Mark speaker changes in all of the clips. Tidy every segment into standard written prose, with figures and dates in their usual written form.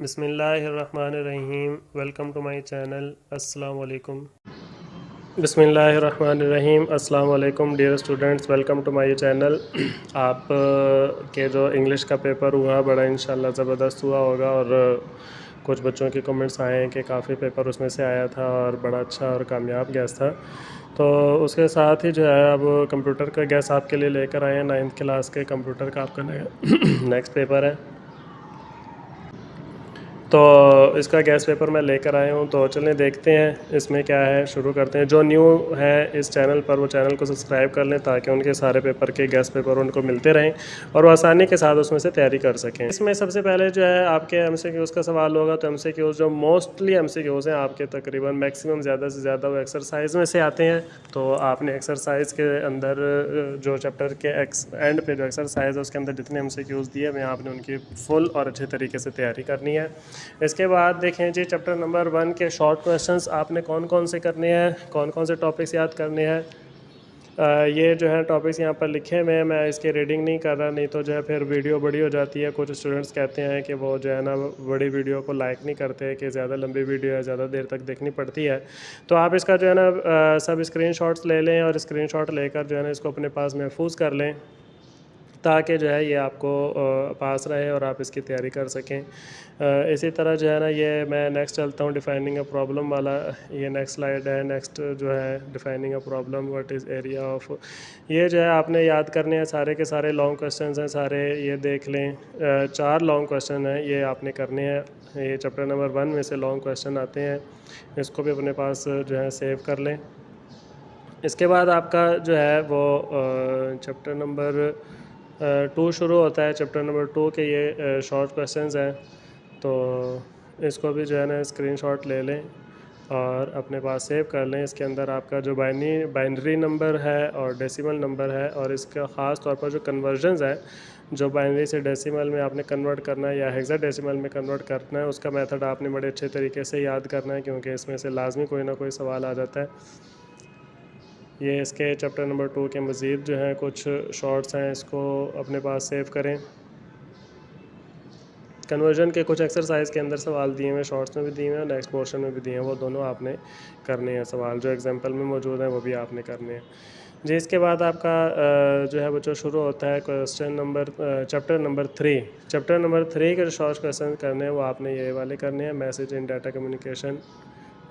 Speaker 1: बिस्मिल्लाहिर्रहमानिर्रहीम। Welcome to my channel. अस्सलाम वालेकुम। बिस्मिल्लाहिर्रहमानिर्रहीम। अस्सलाम वालेकुम dear students, welcome to my channel. आप के जो इंग्लिश का पेपर हुआ बड़ा इंशाल्लाह ज़बरदस्त हुआ होगा और कुछ बच्चों के कमेंट्स आए हैं कि काफ़ी पेपर उसमें से आया था और बड़ा अच्छा और कामयाब गैस था। तो उसके साथ ही जो है अब कंप्यूटर का गैस आपके लिए लेकर आए हैं। 9th क्लास के कंप्यूटर का आपका नेक्स्ट पेपर है। तो इसका गैस पेपर मैं लेकर आया हूँ, तो चलें देखते हैं इसमें क्या है। शुरू करते हैं। जो न्यू है इस चैनल पर वो चैनल को सब्सक्राइब कर लें ताकि उनके सारे पेपर के गैस पेपर उनको मिलते रहें और वो आसानी के साथ उसमें से तैयारी कर सकें। इसमें सबसे पहले जो है आपके MCQs का सवाल होगा। तो MCQs जो मोस्टली MCQs हैं आपके तकरीबन मैक्सिमम ज़्यादा से ज़्यादा वो एक्सरसाइज में से आते हैं। तो आपने एक्सरसाइज के अंदर जो चैप्टर के एंड पे जो एक्सरसाइज है उसके अंदर जितने MCQs दिए हुए हैं आपने उनकी फुल और अच्छे तरीके से तैयारी करनी है। इसके बाद देखें जी, चैप्टर नंबर 1 के शॉर्ट क्वेश्चंस आपने कौन कौन से करने हैं, कौन कौन से टॉपिक्स याद करने हैं। ये जो है टॉपिक्स यहाँ पर लिखे हुए हैं, मैं इसकी रीडिंग नहीं कर रहा, नहीं तो जो है फिर वीडियो बड़ी हो जाती है। कुछ स्टूडेंट्स कहते हैं कि वो जो है ना बड़ी वीडियो को लाइक नहीं करते, कि ज़्यादा लंबी वीडियो है, ज़्यादा देर तक देखनी पड़ती है। तो आप इसका जो है ना सब स्क्रीनशॉट्स ले लें और स्क्रीनशॉट लेकर जो है ना इसको अपने पास महफूज कर लें ताकि जो है ये आपको पास रहे और आप इसकी तैयारी कर सकें। इसी तरह जो है ना ये मैं नेक्स्ट चलता हूँ डिफाइनिंग अ प्रॉब्लम वाला। ये नेक्स्ट स्लाइड है। नेक्स्ट जो है defining a problem, what is area of. ये जो है आपने याद करने हैं, सारे के सारे लॉन्ग क्वेश्चंस हैं सारे। ये देख लें 4 लॉन्ग क्वेश्चन हैं, ये आपने करने हैं। ये चैप्टर नंबर 1 में से लॉन्ग क्वेश्चन आते हैं, इसको भी अपने पास जो है सेव कर लें। इसके बाद आपका जो है वो चैप्टर नंबर 2 शुरू होता है। चैप्टर नंबर 2 के ये शॉर्ट क्वेश्चंस हैं, तो इसको भी जो है ना स्क्रीनशॉट ले लें और अपने पास सेव कर लें। इसके अंदर आपका जो बाइनरी नंबर है और डेसिमल नंबर है, और इसका ख़ास तौर पर जो कन्वर्जन्स है, जो बाइनरी से डेसिमल में आपने कन्वर्ट करना है या हेक्साडेसिमल में कन्वर्ट करना है, उसका मेथड आपने बड़े अच्छे तरीके से याद करना है, क्योंकि इसमें से लाजमी कोई ना कोई सवाल आ जाता है। ये इसके चैप्टर नंबर 2 के मज़ीद जो है कुछ शॉर्ट्स हैं, इसको अपने पास सेव करें। कन्वर्जन के कुछ एक्सरसाइज के अंदर सवाल दिए हुए, शॉर्ट्स में भी दिए हुए हैं और नेक्स्ट पोर्शन में भी दिए हैं, वो दोनों आपने करने हैं। सवाल जो एग्जाम्पल में मौजूद हैं वो भी आपने करने हैं जी। इसके बाद आपका जो है बच्चों शुरू होता है question number chapter number 3। Chapter number 3 के जो शॉर्ट क्वेश्चन करने हैं वो आपने ये वाले करने हैं। Message in data communication,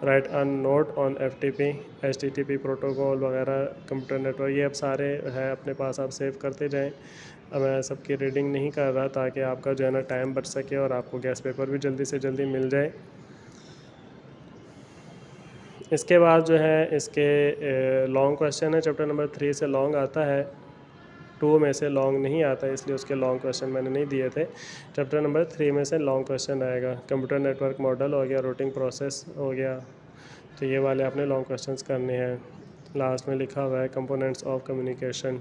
Speaker 1: right a note on FTP, HTTP protocol वगैरह, कंप्यूटर नेटवर्क, ये अब सारे हैं अपने पास, आप सेव करते जाएं। अब मैं सबकी रीडिंग नहीं कर रहा ताकि आपका जो है ना टाइम बच सके और आपको गैस पेपर भी जल्दी से जल्दी मिल जाए। इसके बाद जो है इसके लॉन्ग क्वेश्चन है। चैप्टर नंबर 3 से लॉन्ग आता है, 2 में से लॉन्ग नहीं आता, इसलिए उसके लॉन्ग क्वेश्चन मैंने नहीं दिए थे। चैप्टर नंबर 3 में से लॉन्ग क्वेश्चन आएगा। कंप्यूटर नेटवर्क मॉडल हो गया, रूटिंग प्रोसेस हो गया, तो ये वाले आपने लॉन्ग क्वेश्चंस करने हैं। लास्ट में लिखा हुआ है कंपोनेंट्स ऑफ कम्युनिकेशन,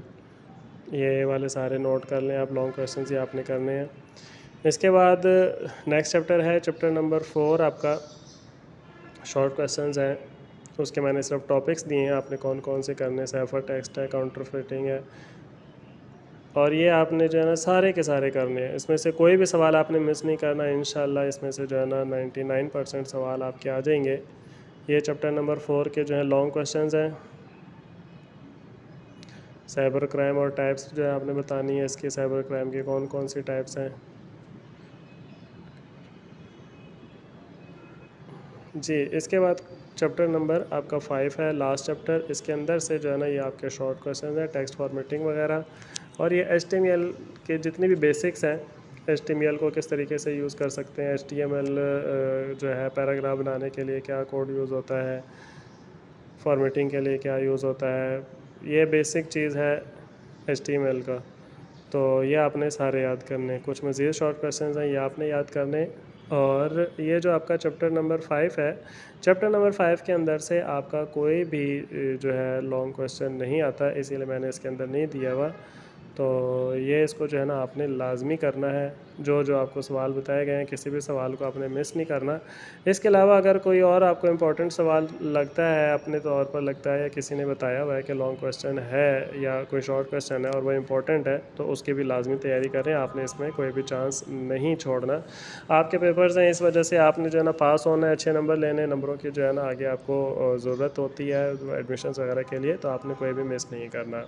Speaker 1: ये वाले सारे नोट कर लें आप। लॉन्ग क्वेश्चंस ये आपने करने हैं। इसके बाद नेक्स्ट चैप्टर है, चैप्टर नंबर 4 आपका शॉर्ट क्वेश्चंस हैं। उसके मैंने सिर्फ टॉपिक्स दिए हैं, आपने कौन कौन से करने हैं। साइफर टेक्स्ट है, काउंटर फिटिंग है, और ये आपने जो है ना सारे के सारे करने हैं। इसमें से कोई भी सवाल आपने मिस नहीं करना इंशाल्लाह। इसमें से जो है ना 99% सवाल आपके आ जाएंगे। ये चैप्टर नंबर 4 के जो है लॉन्ग क्वेश्चंस हैं। साइबर क्राइम और टाइप्स जो है आपने बतानी है इसकी, साइबर क्राइम के कौन कौन सी टाइप्स हैं जी। इसके बाद चैप्टर नंबर आपका 5 है, लास्ट चैप्टर। इसके अंदर से जो है ना ये आपके शॉर्ट क्वेश्चन हैं, टेक्स्ट फॉर्मेटिंग वगैरह, और ये HTML के जितने भी बेसिक्स हैं, HTML को किस तरीके से यूज़ कर सकते हैं, HTML जो है पैराग्राफ बनाने के लिए क्या कोड यूज़ होता है, फॉर्मेटिंग के लिए क्या यूज़ होता है, ये बेसिक चीज़ है HTML का। तो ये आपने सारे याद करने। कुछ मज़ीद शॉर्ट क्वेश्चंस हैं, ये आपने याद करने। और ये जो आपका चैप्टर नंबर 5 है, चैप्टर नंबर 5 के अंदर से आपका कोई भी जो है लॉन्ग क्वेश्चन नहीं आता, इसीलिए मैंने इसके अंदर नहीं दिया हुआ। तो ये इसको जो है ना आपने लाजमी करना है। जो जो आपको सवाल बताए गए हैं किसी भी सवाल को आपने मिस नहीं करना। इसके अलावा अगर कोई और आपको इम्पोर्टेंट सवाल लगता है, अपने तौर पर लगता है या किसी ने बताया हुआ है कि लॉन्ग क्वेश्चन है या कोई शॉर्ट क्वेश्चन है और वो इम्पोर्टेंट है, तो उसकी भी लाजमी तैयारी करें। आपने इसमें कोई भी चांस नहीं छोड़ना। आपके पेपर्स हैं, इस वजह से आपने जो है ना पास होना है, अच्छे नंबर लेने, नंबरों की जो है ना आगे आपको ज़रूरत होती है एडमिशन्स वगैरह के लिए, तो आपने कोई भी मिस नहीं करना।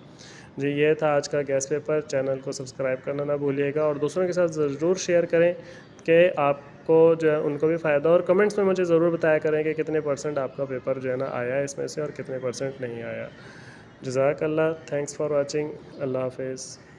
Speaker 1: जी, ये था आज का गेस्ट पेपर। चैनल को सब्सक्राइब करना ना भूलिएगा और दूसरों के साथ ज़रूर शेयर करें कि आपको जो है उनको भी फ़ायदा। और कमेंट्स में मुझे ज़रूर बताया करें कि कितने परसेंट आपका पेपर जो है ना आया है इसमें से और कितने परसेंट नहीं आया। जज़ाकल्लाह, थैंक्स फॉर वाचिंग। अल्लाह हाफ़िज़।